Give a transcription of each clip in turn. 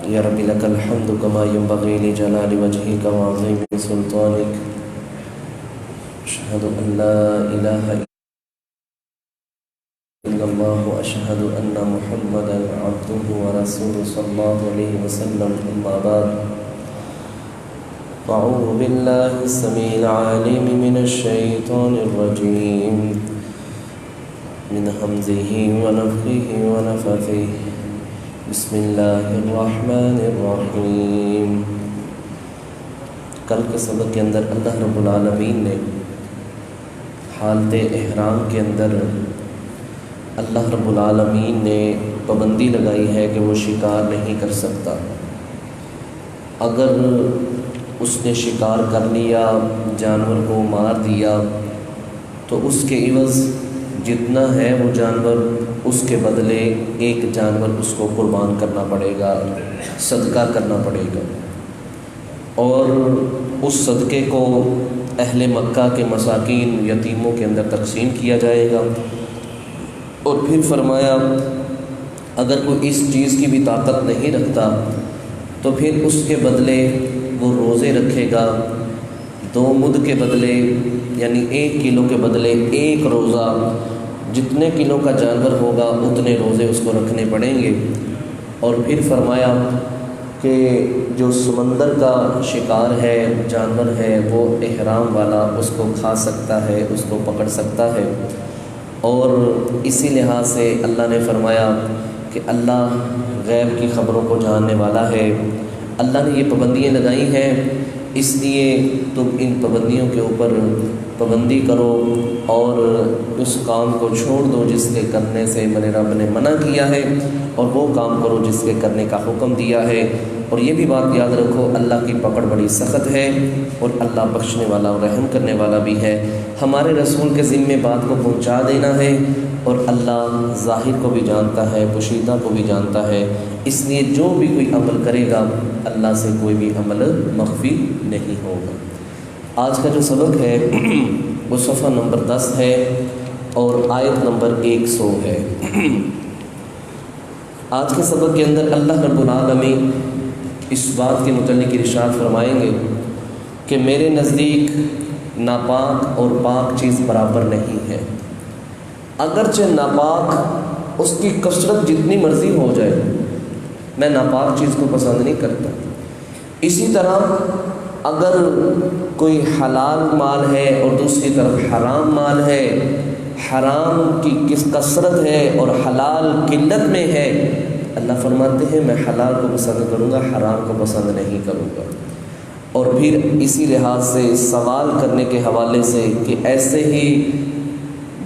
یا رب لک الحمد کما ینبغی لجلال وجهک وعظیم سلطانک اشہد ان لا الہ الا اللہ واشہد ان محمدا عبدہ ورسولہ صلی اللہ علیہ وسلم اما بعد اعوذ باللہ السمیع العلیم من الشیطان الرجیم من حمزہ ونفخہ ونفثہ بسم اللہ الرحمن الرحیم۔ کل کے سبق کے اندر اللہ رب العالمین نے حالت احرام کے اندر اللہ رب العالمین نے پابندی لگائی ہے کہ وہ شکار نہیں کر سکتا۔ اگر اس نے شکار کر لیا، جانور کو مار دیا، تو اس کے عوض جتنا ہے وہ جانور، اس کے بدلے ایک جانور اس کو قربان کرنا پڑے گا، صدقہ کرنا پڑے گا، اور اس صدقے کو اہل مکہ کے مساکین یتیموں کے اندر تقسیم کیا جائے گا۔ اور پھر فرمایا اگر کوئی اس چیز کی بھی طاقت نہیں رکھتا تو پھر اس کے بدلے وہ روزے رکھے گا، 2 مد کے بدلے یعنی 1 کلو کے بدلے 1 روزہ، جتنے کلو کا جانور ہوگا اتنے روزے اس کو رکھنے پڑیں گے۔ اور پھر فرمایا کہ جو سمندر کا شکار ہے، جانور ہے، وہ احرام والا اس کو کھا سکتا ہے، اس کو پکڑ سکتا ہے۔ اور اسی لحاظ سے اللہ نے فرمایا کہ اللہ غیب کی خبروں کو جاننے والا ہے۔ اللہ نے یہ پابندیاں لگائی ہیں، اس لیے تم ان پابندیوں کے اوپر پابندی کرو اور اس کام کو چھوڑ دو جس کے کرنے سے میرے رب نے منع کیا ہے، اور وہ کام کرو جس کے کرنے کا حکم دیا ہے۔ اور یہ بھی بات یاد رکھو، اللہ کی پکڑ بڑی سخت ہے اور اللہ بخشنے والا اور رحم کرنے والا بھی ہے۔ ہمارے رسول کے ذمے بات کو پہنچا دینا ہے، اور اللہ ظاہر کو بھی جانتا ہے، پوشیدہ کو بھی جانتا ہے، اس لیے جو بھی کوئی عمل کرے گا اللہ سے کوئی بھی عمل مخفی نہیں ہوگا۔ آج کا جو سبق ہے وہ صفحہ نمبر 10 ہے اور آیت نمبر 100 ہے۔ آج کے سبق کے اندر اللہ رب العالمین اس بات کے متعلق ارشاد فرمائیں گے کہ میرے نزدیک ناپاک اور پاک چیز برابر نہیں ہے۔ اگرچہ ناپاک اس کی کثرت جتنی مرضی ہو جائے، میں ناپاک چیز کو پسند نہیں کرتا۔ اسی طرح اگر کوئی حلال مال ہے اور دوسری طرف حرام مال ہے، حرام کی کس کثرت ہے اور حلال قلت میں ہے، اللہ فرماتے ہیں میں حلال کو پسند کروں گا، حرام کو پسند نہیں کروں گا۔ اور پھر اسی لحاظ سے سوال کرنے کے حوالے سے کہ ایسے ہی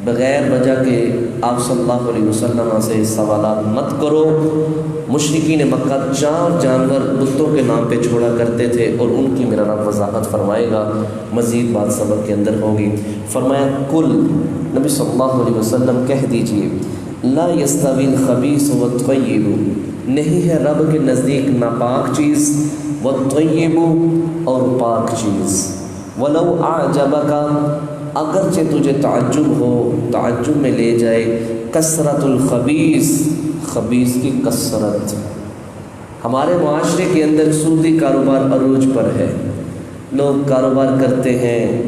بغیر وجہ کے آپ صلی اللہ علیہ وسلم سے سوالات مت کرو۔ مشرکین مکہ 4 جانور بتوں کے نام پہ چھوڑا کرتے تھے، اور ان کی میرا رب وضاحت فرمائے گا، مزید بات سبق کے اندر ہوگی۔ فرمایا کل نبی صلی اللہ علیہ وسلم کہہ دیجئے لا یستوی الخبیث والطیب، نہیں ہے رب کے نزدیک ناپاک چیز، والطیب اور پاک چیز، ولو اعجبک اگرچہ تجھے تعجب ہو، تعجب میں لے جائے، کثرت الخبیث، خبیث کی کثرت۔ ہمارے معاشرے کے اندر سودی کاروبار عروج پر ہے، لوگ کاروبار کرتے ہیں،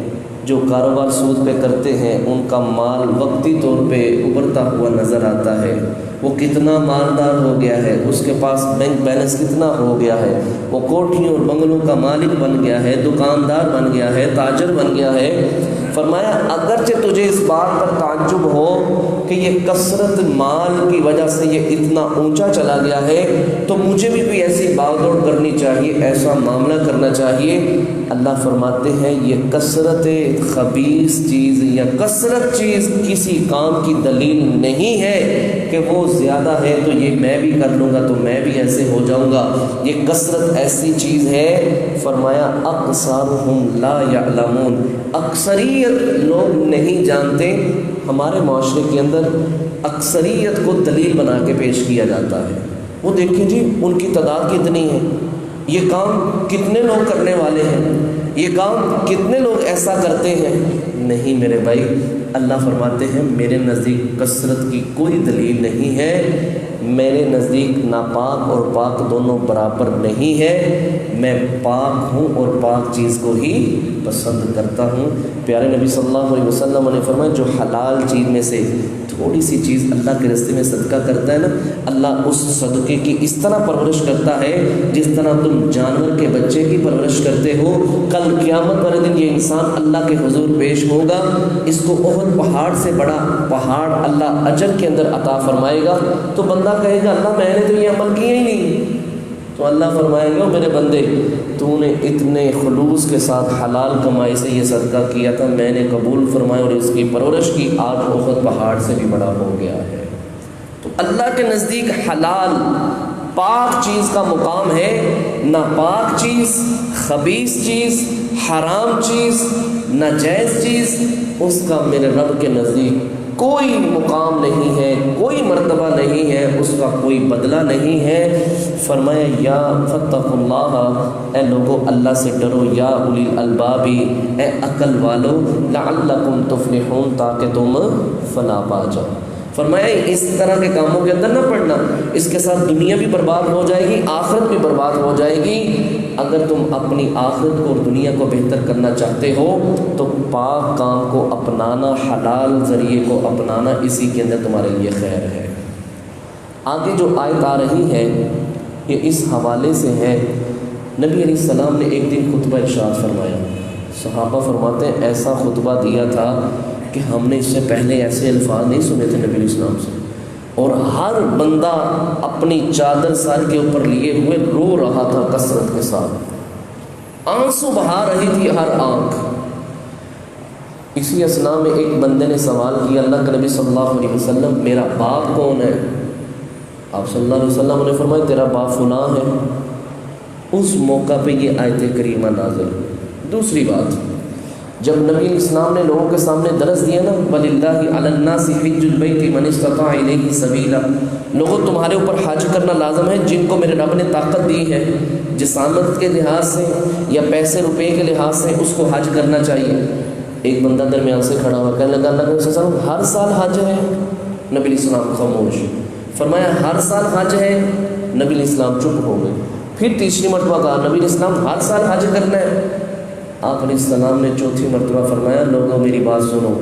جو کاروبار سود پہ کرتے ہیں ان کا مال وقتی طور پہ ابھرتا ہوا نظر آتا ہے، وہ کتنا مالدار ہو گیا ہے، اس کے پاس بینک بیلنس کتنا ہو گیا ہے، وہ کوٹھیوں اور بنگلوں کا مالک بن گیا ہے، دکاندار بن گیا ہے، تاجر بن گیا ہے۔ فرمایا اگرچہ تجھے اس بات پر تعجب ہو کہ یہ کثرت مال کی وجہ سے یہ اتنا اونچا چلا گیا ہے، تو مجھے بھی کوئی ایسی باغ دوڑ کرنی چاہیے، ایسا معاملہ کرنا چاہیے۔ اللہ فرماتے ہیں یہ کثرت خبیث چیز یا کثرت چیز کسی کام کی دلیل نہیں ہے کہ وہ زیادہ ہے تو یہ میں بھی کر لوں گا تو میں بھی ایسے ہو جاؤں گا۔ یہ کثرت ایسی چیز ہے، فرمایا اکثرهم لا یعلمون، اکثریت لوگ نہیں جانتے۔ ہمارے معاشرے کے اندر اکثریت کو دلیل بنا کے پیش کیا جاتا ہے، وہ دیکھیں جی ان کی تعداد کتنی ہے، یہ کام کتنے لوگ کرنے والے ہیں، یہ کام کتنے لوگ ایسا کرتے ہیں۔ نہیں میرے بھائی، اللہ فرماتے ہیں میرے نزدیک کثرت کی کوئی دلیل نہیں ہے، میرے نزدیک ناپاک اور پاک دونوں برابر نہیں ہے، میں پاک ہوں اور پاک چیز کو ہی پسند کرتا ہوں۔ پیارے نبی صلی اللہ علیہ وسلم نے فرمایا جو حلال چیز میں سے تھوڑی سی چیز اللہ کے راستے میں صدقہ کرتا ہے نا، اللہ اس صدقے کی اس طرح پرورش کرتا ہے جس طرح تم جانور کے بچے کی پرورش کرتے ہو۔ کل قیامت والے دن یہ انسان اللہ کے حضور پیش ہوگا، اس کو احد پہاڑ سے بڑا پہاڑ اللہ اجر کے اندر عطا فرمائے گا، تو بندہ کہے گا اللہ میں نے تو یہ عمل کیا ہی نہیں، تو اللہ فرمائے گا میرے بندے تو نے اتنے خلوص کے ساتھ حلال کمائی سے یہ صدقہ کیا تھا، میں نے قبول فرمایا اور اس کی پرورش کی، آج احد پہاڑ سے بھی بڑا ہو گیا ہے۔ تو اللہ کے نزدیک حلال پاک چیز کا مقام ہے، ناپاک چیز، خبیث چیز، حرام چیز، ناجائز چیز، اس کا میرے رب کے نزدیک کوئی مقام نہیں ہے، کوئی مرتبہ نہیں ہے، اس کا کوئی بدلہ نہیں ہے۔ فرمایا یا فاتقوا اللہ، اے لوگو اللہ سے ڈرو، یا اولی الالباب، اے عقل والو، لعلکم تفلحون، تاکہ تم فلاح پا جاؤ۔ فرمایا اس طرح کے کاموں کے اندر نہ پڑنا، اس کے ساتھ دنیا بھی برباد ہو جائے گی، آخرت بھی برباد ہو جائے گی۔ اگر تم اپنی آخرت کو اور دنیا کو بہتر کرنا چاہتے ہو تو پاک کام کو اپنانا، حلال ذریعے کو اپنانا، اسی کے اندر تمہارے لیے خیر ہے۔ آگے جو آیت آ رہی ہے یہ اس حوالے سے ہے، نبی علیہ السلام نے ایک دن خطبہ ارشاد فرمایا، صحابہ فرماتے ہیں ایسا خطبہ دیا تھا کہ ہم نے اس سے پہلے ایسے الفاظ نہیں سنے تھے نبی علیہ السلام سے، اور ہر بندہ اپنی چادر سر کے اوپر لیے ہوئے رو رہا تھا کثرت کے ساتھ، آنسو بہا رہی تھی ہر آنکھ۔ اسی اسنا میں ایک بندے نے سوال کیا اللہ کے نبی صلی اللہ علیہ وسلم میرا باپ کون ہے؟ آپ صلی اللہ علیہ وسلم نے فرمایا تیرا باپ فلاں ہے۔ اس موقع پہ یہ آیت کریمہ نازل ہوئی۔ دوسری بات، جب نبی اسلام نے لوگوں کے سامنے درس دیا نا وَلِلَّهِ عَلَى النَّاسِ حِجُّ الْبَيْتِ مَنِ اسْتَطَاعَ إِلَيْهِ سَبِيلًا، لوگوں تمہارے اوپر حج کرنا لازم ہے جن کو میرے رب نے طاقت دی ہے، جسامت کے لحاظ سے یا پیسے روپے کے لحاظ سے اس کو حج کرنا چاہیے۔ ایک بندہ درمیان سے کھڑا ہوا کہنے لگا اللہ کے رسول ہر سال حج ہے؟ نبی علیہ السلام خاموش۔ فرمایا ہر سال حج ہے؟ نبی علیہ السلام چپ ہو گئے۔ پھر تیسری مرتبہ کہا نبی علیہ السلام ہر سال حج کرنا ہے؟ آپ علیہ السلام نے چوتھی مرتبہ فرمایا لوگوں میری بات سنو،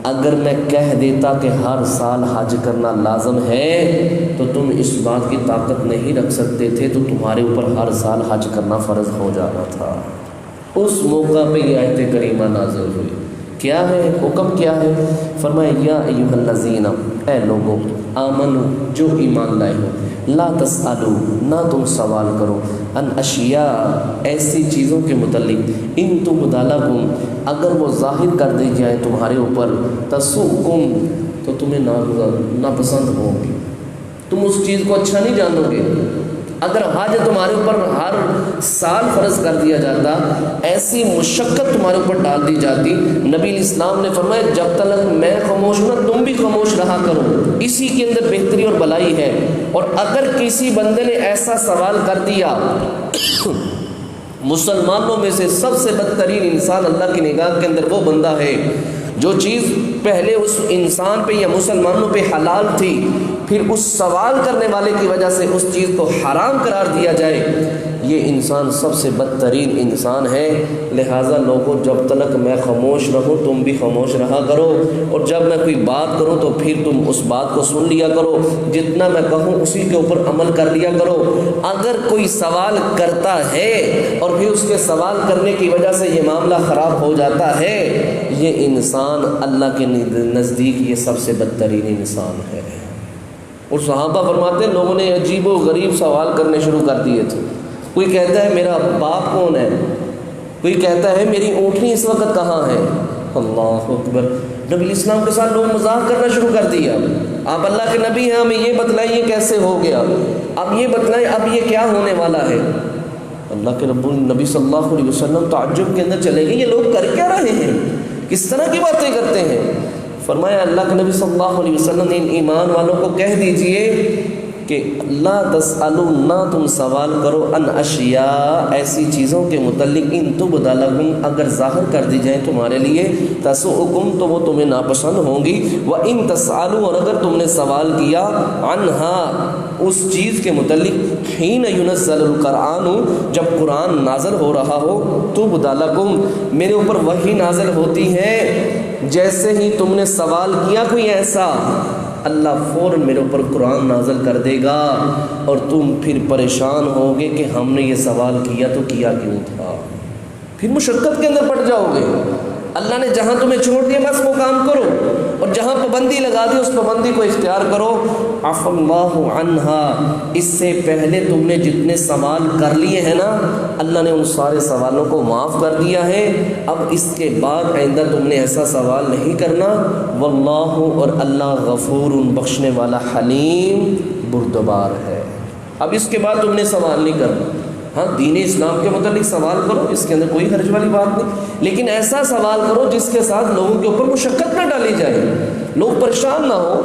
اگر میں کہہ دیتا کہ ہر سال حج کرنا لازم ہے تو تم اس بات کی طاقت نہیں رکھ سکتے تھے، تو تمہارے اوپر ہر سال حج کرنا فرض ہو جانا تھا۔ اس موقع پہ یہ آیت کریمہ نازل ہوئی۔ کیا ہے حکم؟ کیا ہے؟ فرمایا یا ایھا الذین، اے لوگوں آمنو جو ایمان لائے ہو، لا تسألو نہ تم سوال کرو، ان اشیاء ایسی چیزوں کے متعلق، ان تبد لکم اگر وہ ظاہر کر دی جائے تمہارے اوپر، تسؤکم تو تمہیں ناپسند ہوگی، تم اس چیز کو اچھا نہیں جانو گے۔ اگر حج تمہارے اوپر ہر سال فرض کر دیا جاتا، ایسی مشقت تمہارے اوپر ڈال دی جاتی، نبی علیہ السلام نے فرمایا جب تک میں خاموش ہوں نا تم بھی خاموش رہا کرو، اسی کے اندر بہتری اور بھلائی ہے۔ اور اگر کسی بندے نے ایسا سوال کر دیا، مسلمانوں میں سے سب سے بدترین انسان اللہ کی نگاہ کے اندر وہ بندہ ہے جو چیز پہلے اس انسان پہ یا مسلمانوں پہ حلال تھی، پھر اس سوال کرنے والے کی وجہ سے اس چیز کو حرام قرار دیا جائے، یہ انسان سب سے بدترین انسان ہے۔ لہٰذا لوگوں جب تک میں خاموش رہوں تم بھی خاموش رہا کرو، اور جب میں کوئی بات کروں تو پھر تم اس بات کو سن لیا کرو، جتنا میں کہوں اسی کے اوپر عمل کر لیا کرو۔ اگر کوئی سوال کرتا ہے اور پھر اس کے سوال کرنے کی وجہ سے یہ معاملہ خراب ہو جاتا ہے، یہ انسان اللہ کے نزدیک یہ سب سے بدترین انسان ہے۔ اور صحابہ فرماتے ہیں لوگوں نے عجیب و غریب سوال کرنے شروع کر دیے تھے۔ کوئی کہتا ہے میرا باپ کون ہے، کوئی کہتا ہے میری اونٹنی اس وقت کہاں ہے۔ اللہ اکبر، نبی علیہ السلام کے ساتھ لوگ مذاق کرنا شروع کر دیا، آپ اللہ کے نبی ہیں ہمیں یہ بتلائیں یہ کیسے ہو گیا، اب یہ بتلائیں اب یہ کیا ہونے والا ہے۔ اللہ کے نبی صلی اللہ علیہ وسلم تعجب کے اندر چلے گئے، یہ لوگ کر کیا رہے ہیں، کس طرح کی باتیں کرتے ہیں۔ فرمایا اللہ کے نبی صلی اللہ علیہ وسلم نے ان ایمان والوں کو کہہ دیجئے کہ لا تسألوا نہ تم سوال کرو، ان اشیاء ایسی چیزوں کے متعلق، ان تبد لکم اگر ظاہر کر دی جائیں تمہارے لیے، تسؤکم تو وہ تمہیں ناپسند ہوں گی، وان تسألوا اور اگر تم نے سوال کیا، عنہا اس چیز کے متعلق حین ینزل القرآن، جب قرآن نازل ہو رہا ہو، تبد لکم، میرے اوپر وحی نازل ہوتی ہے، جیسے ہی تم نے سوال کیا کوئی ایسا، اللہ فوراً میرے اوپر قرآن نازل کر دے گا اور تم پھر پریشان ہوگے کہ ہم نے یہ سوال کیا تو کیا کیوں تھا، پھر مشقت کے اندر پڑ جاؤ گے۔ اللہ نے جہاں تمہیں چھوڑ دیا بس وہ کام کرو، اور جہاں پابندی لگا دی اس پابندی کو اختیار کرو۔ عفا اللہ عنہا، اس سے پہلے تم نے جتنے سوال کر لیے ہیں نا، اللہ نے ان سارے سوالوں کو معاف کر دیا ہے، اب اس کے بعد آئندہ تم نے ایسا سوال نہیں کرنا۔ واللہ، اور اللہ غفور، بخشنے والا، حلیم، بردبار ہے۔ اب اس کے بعد تم نے سوال نہیں کرنا۔ ہاں، دین اسلام کے متعلق سوال کرو، اس کے اندر کوئی حرج والی بات نہیں، لیکن ایسا سوال کرو جس کے ساتھ لوگوں کے اوپر مشقت نہ ڈالی جائے، لوگ پریشان نہ ہو۔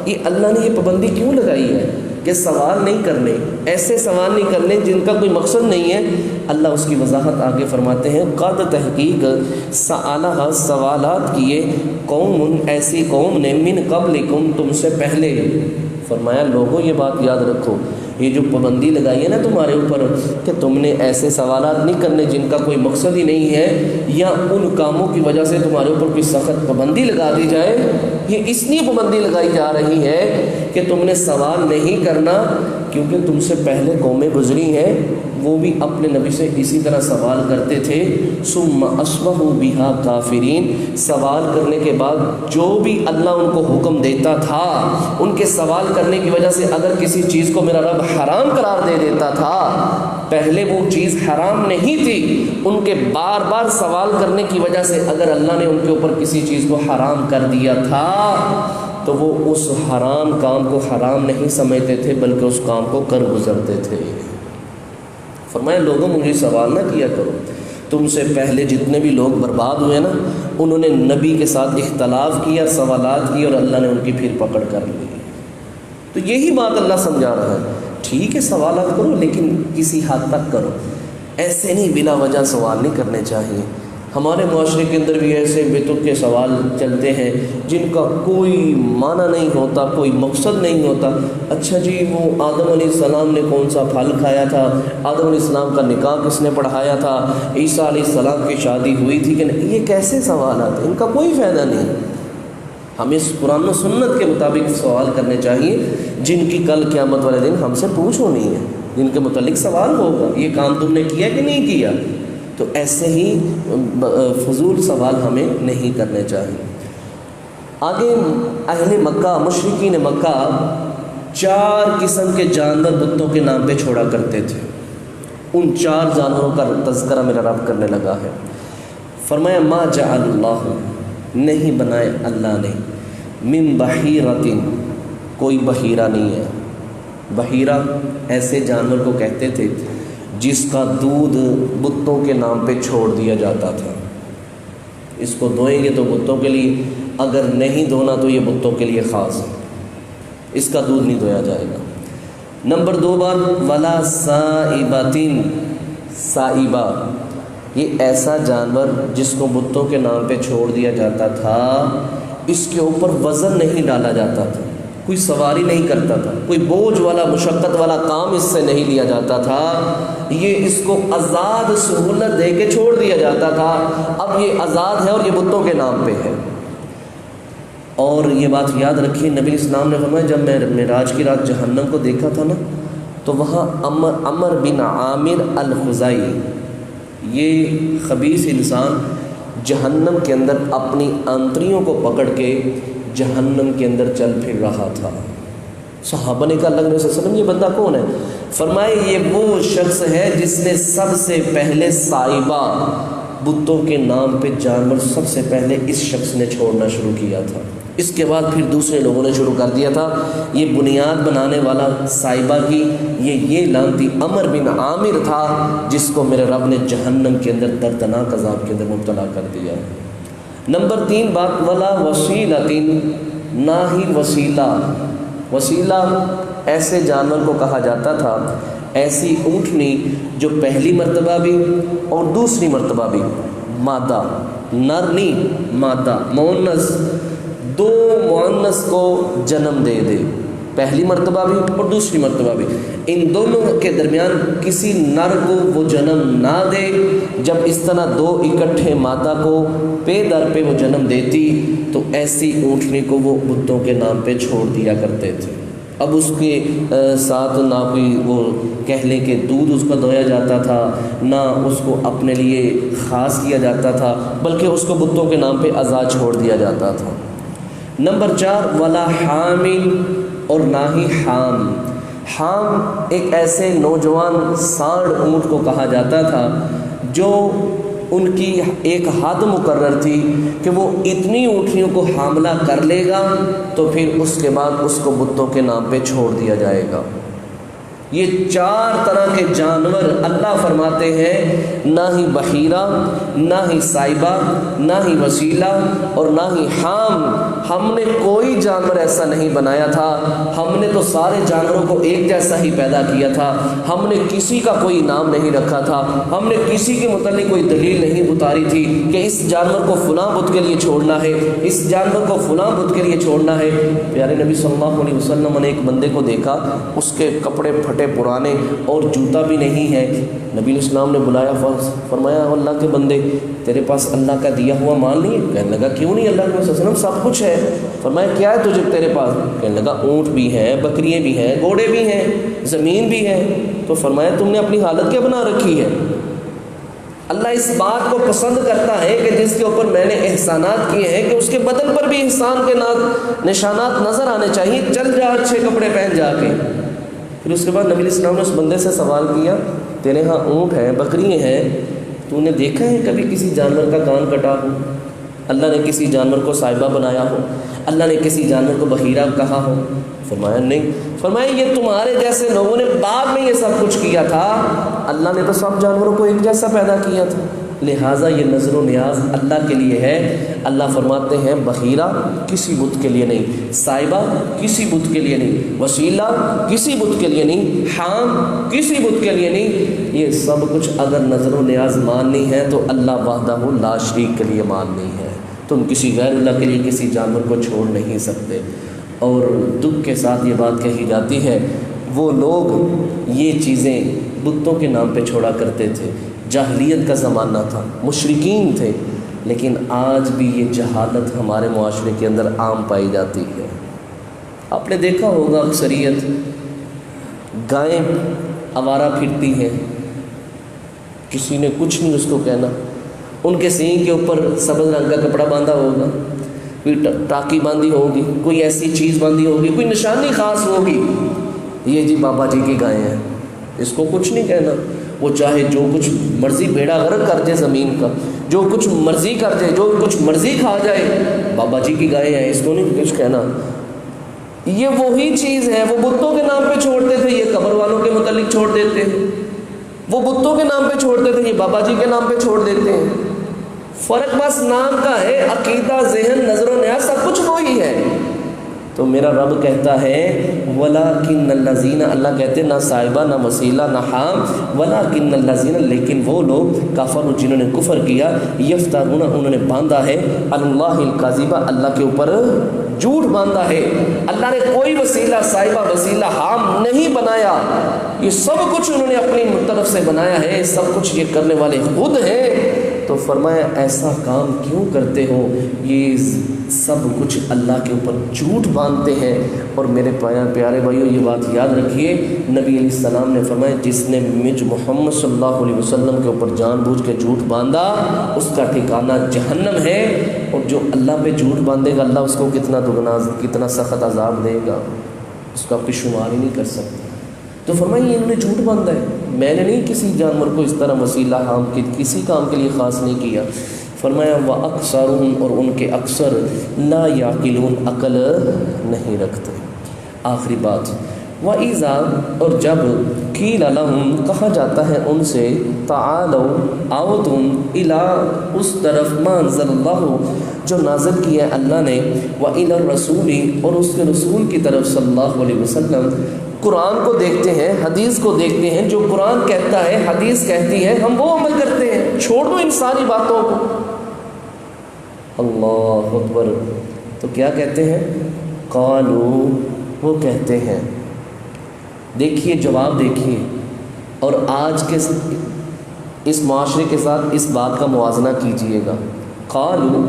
یہ اللہ نے یہ پابندی کیوں لگائی ہے کہ سوال نہیں کرنے، ایسے سوال نہیں کرنے جن کا کوئی مقصد نہیں ہے؟ اللہ اس کی وضاحت آگے فرماتے ہیں، قد تحقیق سألہ، سوالات کیے، قوم، ایسی قوم نے، من قبلکم، تم سے پہلے۔ فرمایا لوگوں یہ بات یاد رکھو، یہ جو پابندی لگائی ہے نا تمہارے اوپر کہ تم نے ایسے سوالات نہیں کرنے جن کا کوئی مقصد ہی نہیں ہے، یا ان کاموں کی وجہ سے تمہارے اوپر کوئی سخت پابندی لگا دی جائے، یہ اس لیے پابندی لگائی جا رہی ہے کہ تم نے سوال نہیں کرنا، کیونکہ تم سے پہلے قومیں گزری ہیں، وہ بھی اپنے نبی سے اسی طرح سوال کرتے تھے۔ ثم اصبحوا بها کافرین، سوال کرنے کے بعد جو بھی اللہ ان کو حکم دیتا تھا، ان کے سوال کرنے کی وجہ سے اگر کسی چیز کو میرا رب حرام قرار دے دیتا تھا، پہلے وہ چیز حرام نہیں تھی، ان کے بار بار سوال کرنے کی وجہ سے اگر اللہ نے ان کے اوپر کسی چیز کو حرام کر دیا تھا تو وہ اس حرام کام کو حرام نہیں سمجھتے تھے بلکہ اس کام کو کر گزرتے تھے۔ فرمایا لوگوں مجھے سوال نہ کیا کرو، تم سے پہلے جتنے بھی لوگ برباد ہوئے نا، انہوں نے نبی کے ساتھ اختلاف کیا، سوالات کیے، اور اللہ نے ان کی پھر پکڑ کر لی۔ تو یہی بات اللہ سمجھا رہا ہے، ٹھیک ہے سوالات کرو لیکن کسی حد تک کرو، ایسے نہیں بلا وجہ سوال نہیں کرنے چاہیے۔ ہمارے معاشرے کے اندر بھی ایسے بے تک کے سوال چلتے ہیں جن کا کوئی معنی نہیں ہوتا، کوئی مقصد نہیں ہوتا۔ اچھا جی، وہ آدم علیہ السلام نے کون سا پھل کھایا تھا؟ آدم علیہ السلام کا نکاح کس نے پڑھایا تھا؟ عیسیٰ علیہ السلام کی شادی ہوئی تھی کہ نہیں؟ یہ کیسے سوالات ہیں؟ ان کا کوئی فائدہ نہیں۔ ہمیں قرآن و سنت کے مطابق سوال کرنے چاہیے جن کی کل قیامت والے دن ہم سے پوچھ ہونی ہے، جن کے متعلق سوال ہوگا، یہ کام تم نے کیا کہ نہیں کیا؟ تو ایسے ہی فضول سوال ہمیں نہیں کرنے چاہیے۔ آگے اہل مکہ، مشرکین مکہ 4 قسم کے جانور بتوں کے نام پہ چھوڑا کرتے تھے۔ ان 4 جانوروں کا تذکرہ میرا رب کرنے لگا ہے۔ فرمایا ما جعل اللہ، نہیں بنائے اللہ نے، من بحیرۃ، کوئی بحیرہ نہیں ہے۔ بحیرہ ایسے جانور کو کہتے تھے جس کا دودھ بتوں کے نام پہ چھوڑ دیا جاتا تھا۔ اس کو دھوئیں گے تو بتوں کے لیے، اگر نہیں دھونا تو یہ بتوں کے لیے خاص ہے، اس کا دودھ نہیں دھویا جائے گا۔ نمبر 2 بات، ولا سائبۃ، سائبہ، یہ ایسا جانور جس کو بتوں کے نام پہ چھوڑ دیا جاتا تھا، اس کے اوپر وزن نہیں ڈالا جاتا تھا، کوئی سواری نہیں کرتا تھا، کوئی بوجھ والا مشقت والا کام اس سے نہیں لیا جاتا تھا، یہ اس کو آزاد سہولت دے کے چھوڑ دیا جاتا تھا۔ اب یہ آزاد ہے اور یہ بتوں کے نام پہ ہے۔ اور یہ بات یاد رکھیے، نبی اسلام نے فرمایا جب میں معراج کی رات جہنم کو دیکھا تھا نا، تو وہاں عمر بن عامر الخزائی، یہ خبیث انسان جہنم کے اندر اپنی آنتڑیوں کو پکڑ کے جہنم کے اندر چل پھر رہا تھا۔ صحابہ نے کہا اللہ کے رسول صلی اللہ علیہ وسلم یہ بندہ کون ہے؟ فرمائے یہ وہ شخص ہے جس نے سب سے پہلے سائبہ، بتوں کے نام پہ جانور سب سے پہلے اس شخص نے چھوڑنا شروع کیا تھا، اس کے بعد پھر دوسرے لوگوں نے شروع کر دیا تھا۔ یہ بنیاد بنانے والا سائبہ کی یہ لعنتی عمر بن عامر تھا جس کو میرے رب نے جہنم کے اندر دردناک عذاب کے اندر مبتلا کر دیا۔ نمبر 3 بات، ولا وسیلۃ، نہ ہی وسیلہ۔ وسیلہ ایسے جانور کو کہا جاتا تھا، ایسی اونٹنی جو پہلی مرتبہ بھی اور دوسری مرتبہ بھی مادہ، نر نہیں مادہ، مؤنث، 2 مؤنث کو جنم دے دے، پہلی مرتبہ بھی اور دوسری مرتبہ بھی، ان دونوں کے درمیان کسی نر کو وہ جنم نہ دے۔ جب اس طرح دو اکٹھے مادہ کو پے در پہ وہ جنم دیتی تو ایسی اونٹنی کو وہ بتوں کے نام پہ چھوڑ دیا کرتے تھے۔ اب اس کے ساتھ نہ کوئی وہ کہہ لیں کہ دودھ اس کا دویا جاتا تھا، نہ اس کو اپنے لیے خاص کیا جاتا تھا، بلکہ اس کو بتوں کے نام پہ ازاد چھوڑ دیا جاتا تھا۔ نمبر 4 ولا حامل، اور نہ ہی حام۔ حام ایک ایسے نوجوان سانڈ اونٹ کو کہا جاتا تھا جو ان کی ایک حد مقرر تھی کہ وہ اتنی اونٹنیوں کو حاملہ کر لے گا تو پھر اس کے بعد اس کو بتوں کے نام پہ چھوڑ دیا جائے گا۔ یہ 4 طرح کے جانور اللہ فرماتے ہیں نہ ہی بحیرہ، نہ ہی سائبہ، نہ ہی وسیلہ اور نہ ہی حام، ہم نے کوئی جانور ایسا نہیں بنایا تھا، ہم نے تو سارے جانوروں کو ایک جیسا ہی پیدا کیا تھا، ہم نے کسی کا کوئی نام نہیں رکھا تھا، ہم نے کسی کے متعلق کوئی دلیل نہیں اتاری تھی کہ اس جانور کو فلاں بت کے لیے چھوڑنا ہے، اس جانور کو فلاں بت کے لیے چھوڑنا ہے۔ پیارے نبی صلی اللہ علیہ وسلم نے ایک بندے کو دیکھا، اس کے کپڑے پھٹے پرانے اور جوتا بھی نہیں ہے۔ نبی علیہ السلام نے بلایا، فرمایا اللہ کے بندے تیرے پاس اللہ کا دیا ہوا مال نہیں ہے؟ کہنے لگا کیوں نہیں، اللہ کے صلی اللہ علیہ وسلم سب کچھ ہے۔ فرمایا کیا ہے تجھے تیرے پاس؟ کہنے لگا اونٹ بھی ہیں، بکریاں بھی ہیں، گھوڑے بھی ہیں، زمین بھی ہے۔ تو فرمایا تم نے اپنی حالت کیا بنا رکھی ہے؟ اللہ اس بات کو پسند کرتا ہے کہ جس کے اوپر میں نے احسانات کیے ہیں کہ اس کے بدن پر بھی احسان کے نشانات نظر آنے چاہیے۔ چل جا اچھے کپڑے پہن جا کے۔ پھر اس کے بعد نبی علیہ السلام نے اس بندے سے سوال کیا، تیرے ہاں اونٹ ہیں، بکریاں ہیں، تو نے دیکھا ہے کبھی کسی جانور کا کان کٹا ہو؟ اللہ نے کسی جانور کو سائبہ بنایا ہو؟ اللہ نے کسی جانور کو بحیرہ کہا ہو؟ فرمایا نہیں۔ فرمایا یہ تمہارے جیسے لوگوں نے بعد میں یہ سب کچھ کیا تھا، اللہ نے تو سب جانوروں کو ایک جیسا پیدا کیا تھا، لہٰذا یہ نظر و نیاز اللہ کے لیے ہے۔ اللہ فرماتے ہیں بحیرہ کسی بت کے لیے نہیں، سائبہ کسی بت کے لیے نہیں، وسیلہ کسی بت کے لیے نہیں، حام کسی بت کے لیے نہیں۔ یہ سب کچھ اگر نظر و نیاز ماننی ہے تو اللہ وحدہ لا شریک کے لیے ماننی ہے۔ تم کسی غیر اللہ کے لیے کسی جانور کو چھوڑ نہیں سکتے۔ اور دکھ کے ساتھ یہ بات کہی جاتی ہے، وہ لوگ یہ چیزیں بتوں کے نام پہ چھوڑا کرتے تھے، جاہلیت کا زمانہ تھا، مشرکین تھے، لیکن آج بھی یہ جہالت ہمارے معاشرے کے اندر عام پائی جاتی ہے۔ آپ نے دیکھا ہوگا اکثریت گائیں آوارہ پھرتی ہیں، کسی نے کچھ نہیں اس کو کہنا، ان کے سینگ کے اوپر سبز رنگ کا کپڑا باندھا ہوگا، کوئی ٹاکی باندھی ہوگی، کوئی ایسی چیز باندھی ہوگی، کوئی نشانی خاص ہوگی، یہ جی بابا جی کی گائیں ہیں، اس کو کچھ نہیں کہنا، وہ چاہے جو کچھ مرضی بیڑا غرق کر جائے زمین کا، جو کچھ مرضی کر جائے، جو کچھ مرضی کھا جائے، بابا جی کی گائیں ہیں، اس کو نہیں کچھ کہنا۔ یہ وہی چیز ہے، وہ بتوں کے نام پہ چھوڑتے تھے، یہ قبر والوں کے متعلق چھوڑ دیتے ہیں، وہ بتوں کے نام پہ چھوڑتے تھے، یہ بابا جی کے نام پہ چھوڑ دیتے ہیں۔ فرق بس نام کا ہے، عقیدہ، ذہن، نظر و نیاز سب کچھ وہی ہے۔ تو میرا رب کہتا ہے وَلَٰكِنَّ الَّذِينَ، اللہ کہتے ہیں نہ صاحبہ، نہ وسیلہ، نہ حام، وَلَٰكِنَّ الَّذِينَ، لیکن وہ لوگ کفروا جنہوں نے کفر کیا، یفترون، انہوں نے باندھا ہے، اللہ الکذب، اللہ کے اوپر جھوٹ باندھا ہے۔ اللہ نے کوئی وسیلہ، صاحبہ، وسیلہ، حام نہیں بنایا، یہ سب کچھ انہوں نے اپنی طرف سے بنایا ہے، سب کچھ یہ کرنے والے خود ہیں۔ تو فرمایا ایسا کام کیوں کرتے ہو؟ یہ سب کچھ اللہ کے اوپر جھوٹ باندھتے ہیں۔ اور میرے پیارے بھائیوں یہ بات یاد رکھیے، نبی علیہ السلام نے فرمایا جس نے مجھ محمد صلی اللہ علیہ وسلم کے اوپر جان بوجھ کے جھوٹ باندھا اس کا ٹھکانہ جہنم ہے، اور جو اللہ پہ جھوٹ باندھے گا اللہ اس کو کتنا سخت عذاب دے گا، اس کا آپ کی شمار ہی نہیں کر سکتے۔ تو فرمایا انہوں نے جھوٹ باندھا ہے، میں نے نہیں کسی جانور کو اس طرح وسیلہ حام کسی کام کے لیے خاص نہیں کیا۔ فرمایا وَأَكْثَرُهُمْ، اور ان کے اکثر لا يَعْقِلُونَ، عقل نہیں رکھتے۔ آخری بات وَإِذَا، اور جب قِيلَ لَهُمْ، کہا جاتا ہے ان سے، تَعَالَوْا، آؤ تم، إِلَىٰ، اس طرف، مَا أَنزَلَ اللَّهُ، جو نازل کیا ہے اللہ نے، وَإِلَى الرَّسُولِ، اور اس کے رسول کی طرف صلی اللہ علیہ وسلم۔ قرآن کو دیکھتے ہیں، حدیث کو دیکھتے ہیں، جو قرآن کہتا ہے، حدیث کہتی ہے، ہم وہ عمل کرتے ہیں، چھوڑ دو ان ساری باتوں کو۔ اللہ اکبر۔ تو کیا کہتے ہیں؟ قالوا، وہ کہتے ہیں، دیکھیے جواب دیکھیے، اور آج کے اس معاشرے کے ساتھ اس بات کا موازنہ کیجئے گا۔ قالوا،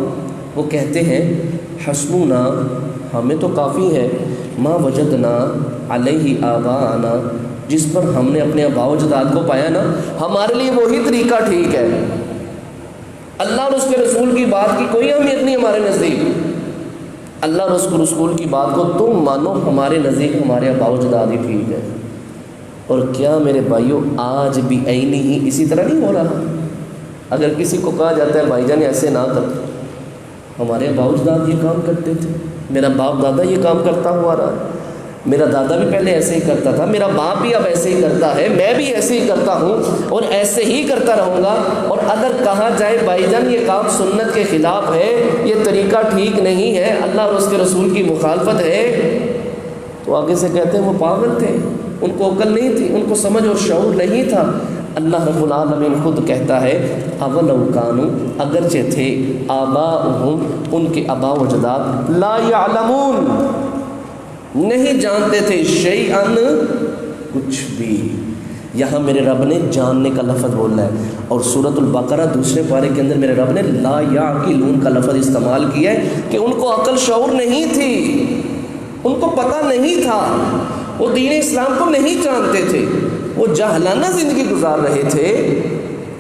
وہ کہتے ہیں، حسبنا، ہمیں تو کافی ہے، ما وجدنا علیہ آباءنا، جس پر ہم نے اپنے آباء و اجداد کو پایا نا، ہمارے لیے وہی طریقہ ٹھیک ہے۔ اللہ اور اس کے رسول کی بات کی کوئی اہمیت نہیں ہمارے نزدیک، اللہ اور اس کے رسول کی بات کو تم مانو، ہمارے نزدیک ہمارے آباء و اجداد ہی ٹھیک ہے۔ اور کیا میرے بھائیوں آج بھی عینی ہی اسی طرح نہیں ہو رہا؟ اگر کسی کو کہا جاتا ہے بھائی جان ایسے نہ کر، ہمارے آباء و اجداد یہ کام کرتے تھے، میرا باپ دادا یہ کام کرتا ہوا رہا ہے، میرا دادا بھی پہلے ایسے ہی کرتا تھا، میرا باپ بھی اب ایسے ہی کرتا ہے، میں بھی ایسے ہی کرتا ہوں اور ایسے ہی کرتا رہوں گا۔ اور اگر کہا جائے بھائی جان یہ کام سنت کے خلاف ہے، یہ طریقہ ٹھیک نہیں ہے، اللہ اور اس کے رسول کی مخالفت ہے، تو آگے سے کہتے ہیں وہ پاگل تھے، ان کو عقل نہیں تھی، ان کو سمجھ اور شعور نہیں تھا۔ اللہ رب العالمین خود کہتا ہے اولو کانوا، اگرچہ تھے آباؤہم، ان کے آباء و اجداد، لا یعلمون، نہیں جانتے تھے، شیئن، کچھ بھی۔ یہاں میرے رب نے جاننے کا لفظ بولا ہے، اور سورۃ البقرہ دوسرے پارے کے اندر میرے رب نے لا یعقلون کا لفظ استعمال کیا ہے کہ ان کو عقل شعور نہیں تھی، ان کو پتہ نہیں تھا، وہ دین اسلام کو نہیں جانتے تھے، وہ جاہلانہ زندگی گزار رہے تھے۔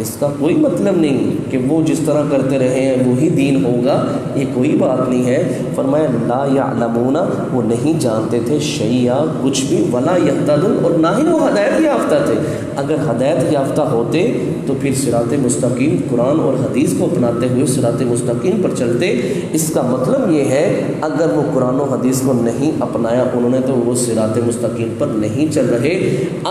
اس کا کوئی مطلب نہیں کہ وہ جس طرح کرتے رہے ہیں وہی دین ہوگا، یہ کوئی بات نہیں ہے۔ فرمایا لا یعلمون، وہ نہیں جانتے تھے، شیئا، کچھ بھی، ولا یہتدون، اور نہ ہی وہ ہدایت یافتہ تھے۔ اگر ہدایت یافتہ ہوتے تو پھر صراط مستقیم، قرآن اور حدیث کو اپناتے ہوئے صراط مستقیم پر چلتے۔ اس کا مطلب یہ ہے اگر وہ قرآن و حدیث کو نہیں اپنایا انہوں نے تو وہ صراط مستقیم پر نہیں چل رہے۔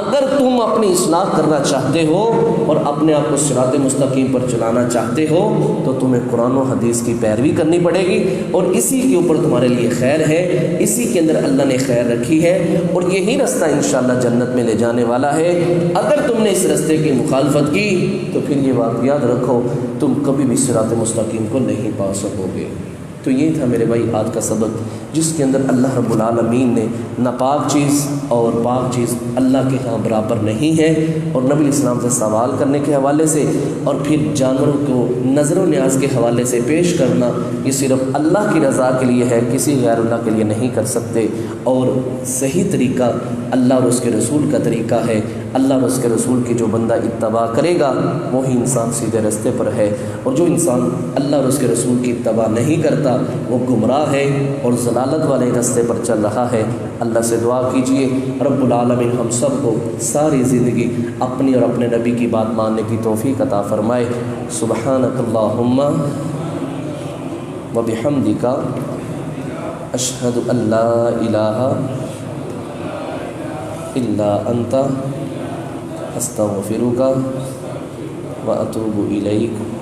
اگر تم اپنی اصلاح کرنا چاہتے ہو اور اپنے آپ کو صراط مستقیم پر چلانا چاہتے ہو تو تمہیں قرآن و حدیث کی پیروی کرنی پڑے گی، اور اسی کے اوپر تمہارے لیے خیر ہے، اسی کے اندر اللہ نے خیر رکھی ہے، اور یہی رستہ انشاءاللہ جنت میں لے جانے والا ہے۔ اگر تم نے اس رستے کی مخالفت کی تو پھر یہ بات یاد رکھو تم کبھی بھی صراط مستقیم کو نہیں پا سکو گے۔ تو یہ تھا میرے بھائی آج کا سبق، جس کے اندر اللہ رب العالمین نے ناپاک چیز اور پاک چیز اللہ کے ہاں برابر نہیں ہے، اور نبی الاسلام سے سوال کرنے کے حوالے سے اور پھر جانوروں کو نظر و نیاز کے حوالے سے پیش کرنا یہ صرف اللہ کی رضا کے لیے ہے، کسی غیر اللہ کے لیے نہیں کر سکتے، اور صحیح طریقہ اللہ اور اس کے رسول کا طریقہ ہے۔ اللہ اور اس کے رسول کی جو بندہ اتباع کرے گا وہی انسان سیدھے رستے پر ہے، اور جو انسان اللہ اور اس کے رسول کی اتباع نہیں کرتا وہ گمراہ ہے اور ضلالت والے رستے پر چل رہا ہے۔ اللہ سے دعا کیجئے رب العالمین ہم سب کو ساری زندگی اپنی اور اپنے نبی کی بات ماننے کی توفیق عطا فرمائے۔ سبحانک اللہم و بحمدک، اشہد ان لا الہ الا انت، استغفرک و اتوب الیک۔